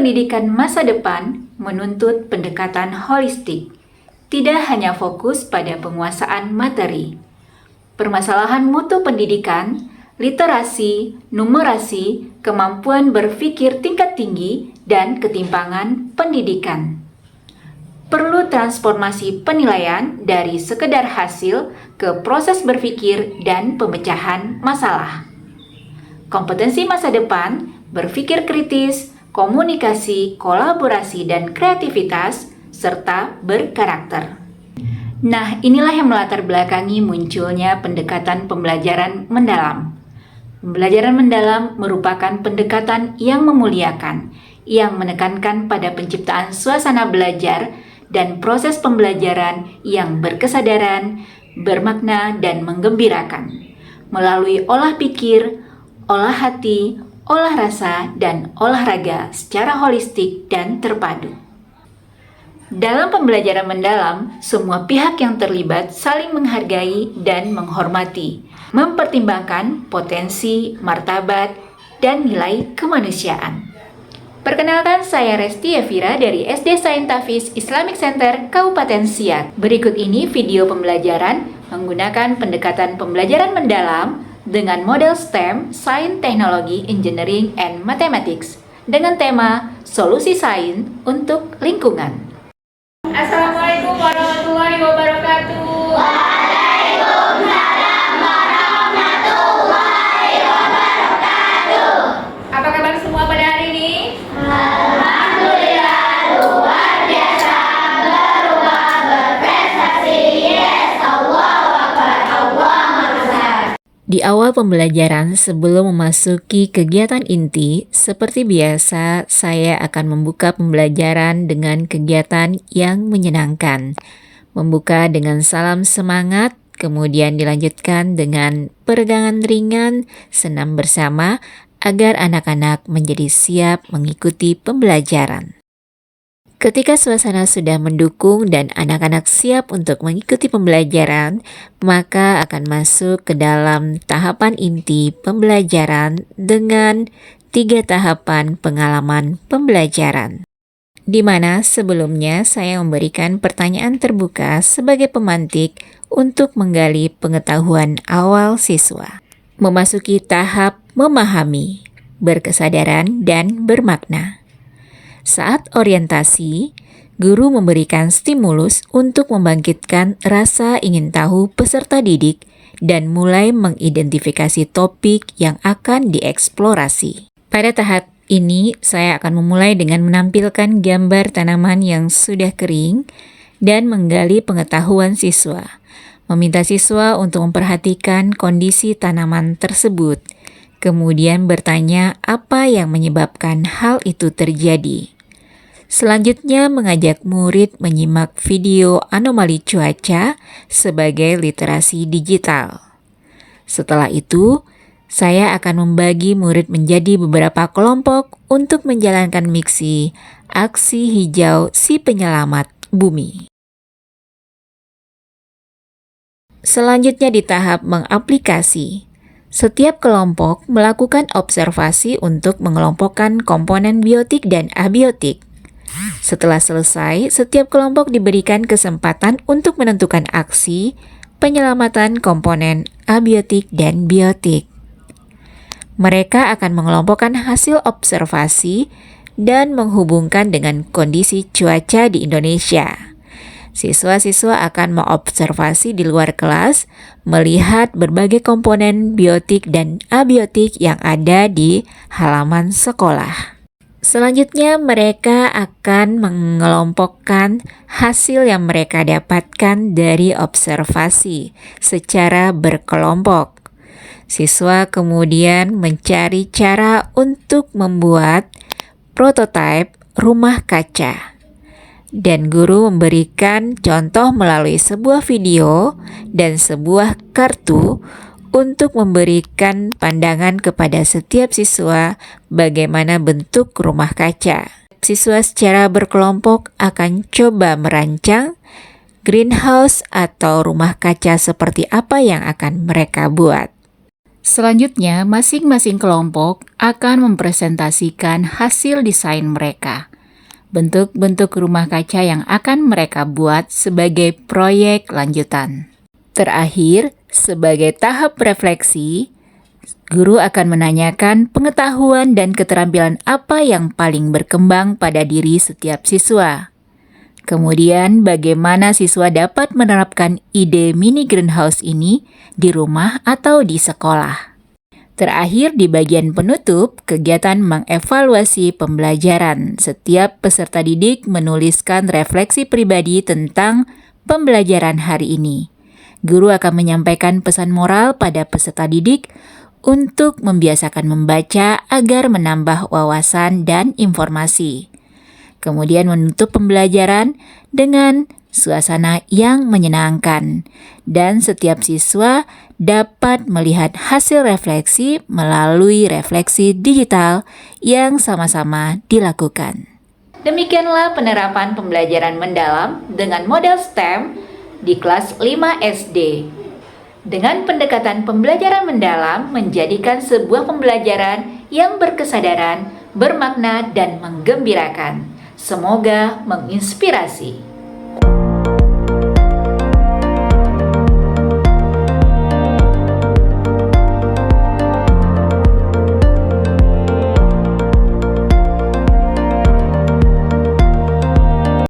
pendidikan masa depan menuntut pendekatan holistik, tidak hanya fokus pada penguasaan materi. Permasalahan mutu pendidikan, literasi, numerasi, kemampuan berpikir tingkat tinggi, dan ketimpangan pendidikan. Perlu transformasi penilaian dari sekedar hasil ke proses berpikir dan pemecahan masalah. Kompetensi masa depan, berpikir kritis, komunikasi, kolaborasi, dan kreativitas, serta berkarakter. Nah, inilah yang melatar belakangi munculnya pendekatan pembelajaran mendalam. Pembelajaran mendalam merupakan pendekatan yang memuliakan, yang menekankan pada penciptaan suasana belajar dan proses pembelajaran yang berkesadaran, bermakna, dan menggembirakan, melalui olah pikir, olah hati, olah rasa, dan olahraga secara holistik dan terpadu. Dalam pembelajaran mendalam, semua pihak yang terlibat saling menghargai dan menghormati, mempertimbangkan potensi, martabat, dan nilai kemanusiaan. Perkenalkan, saya Resti Evira dari SD Saint Tafis Islamic Center, Kabupaten Siak. Berikut ini video pembelajaran menggunakan pendekatan pembelajaran mendalam dengan model STEM, Sains, Teknologi, Engineering, and Mathematics, dengan tema Solusi Sains untuk Lingkungan. Assalamualaikum warahmatullahi wabarakatuh. Waalaikumsalam warahmatullahi wabarakatuh. Apa kabar semua pada hari ini? Alhamdulillah, luar biasa, berubah, berprestasi. Yes, Allahu Akbar, Allah Maha Besar. Di awal pembelajaran sebelum memasuki kegiatan inti, seperti biasa saya akan membuka pembelajaran dengan kegiatan yang menyenangkan. Membuka dengan salam semangat, kemudian dilanjutkan dengan peregangan ringan, senam bersama, agar anak-anak menjadi siap mengikuti pembelajaran. Ketika suasana sudah mendukung dan anak-anak siap untuk mengikuti pembelajaran, maka akan masuk ke dalam tahapan inti pembelajaran dengan 3 tahapan pengalaman pembelajaran. Di mana sebelumnya saya memberikan pertanyaan terbuka sebagai pemantik untuk menggali pengetahuan awal siswa. Memasuki tahap memahami, berkesadaran, dan bermakna. Saat orientasi, guru memberikan stimulus untuk membangkitkan rasa ingin tahu peserta didik dan mulai mengidentifikasi topik yang akan dieksplorasi. Pada tahap ini, saya akan memulai dengan menampilkan gambar tanaman yang sudah kering dan menggali pengetahuan siswa. Meminta siswa untuk memperhatikan kondisi tanaman tersebut, kemudian bertanya apa yang menyebabkan hal itu terjadi. Selanjutnya mengajak murid menyimak video anomali cuaca sebagai literasi digital. Setelah itu, saya akan membagi murid menjadi beberapa kelompok untuk menjalankan misi Aksi Hijau Si Penyelamat Bumi. Selanjutnya di tahap mengaplikasi. Setiap kelompok melakukan observasi untuk mengelompokkan komponen biotik dan abiotik. Setelah selesai, setiap kelompok diberikan kesempatan untuk menentukan aksi penyelamatan komponen abiotik dan biotik. Mereka akan mengelompokkan hasil observasi dan menghubungkan dengan kondisi cuaca di Indonesia. Siswa-siswa akan mengobservasi di luar kelas, melihat berbagai komponen biotik dan abiotik yang ada di halaman sekolah. Selanjutnya, mereka akan mengelompokkan hasil yang mereka dapatkan dari observasi secara berkelompok. Siswa kemudian mencari cara untuk membuat prototipe rumah kaca. Dan guru memberikan contoh melalui sebuah video dan sebuah kartu untuk memberikan pandangan kepada setiap siswa bagaimana bentuk rumah kaca. Siswa secara berkelompok akan coba merancang greenhouse atau rumah kaca seperti apa yang akan mereka buat. Selanjutnya, masing-masing kelompok akan mempresentasikan hasil desain mereka. Bentuk-bentuk rumah kaca yang akan mereka buat sebagai proyek lanjutan. Terakhir, sebagai tahap refleksi, guru akan menanyakan pengetahuan dan keterampilan apa yang paling berkembang pada diri setiap siswa. Kemudian, bagaimana siswa dapat menerapkan ide mini greenhouse ini di rumah atau di sekolah. Terakhir, di bagian penutup, kegiatan mengevaluasi pembelajaran. Setiap peserta didik menuliskan refleksi pribadi tentang pembelajaran hari ini. Guru akan menyampaikan pesan moral pada peserta didik untuk membiasakan membaca agar menambah wawasan dan informasi. Kemudian menutup pembelajaran dengan suasana yang menyenangkan, dan setiap siswa dapat melihat hasil refleksi melalui refleksi digital yang sama-sama dilakukan. Demikianlah penerapan pembelajaran mendalam dengan model STEM di kelas 5 SD. Dengan pendekatan pembelajaran mendalam menjadikan sebuah pembelajaran yang berkesadaran, bermakna, dan menggembirakan. Semoga menginspirasi.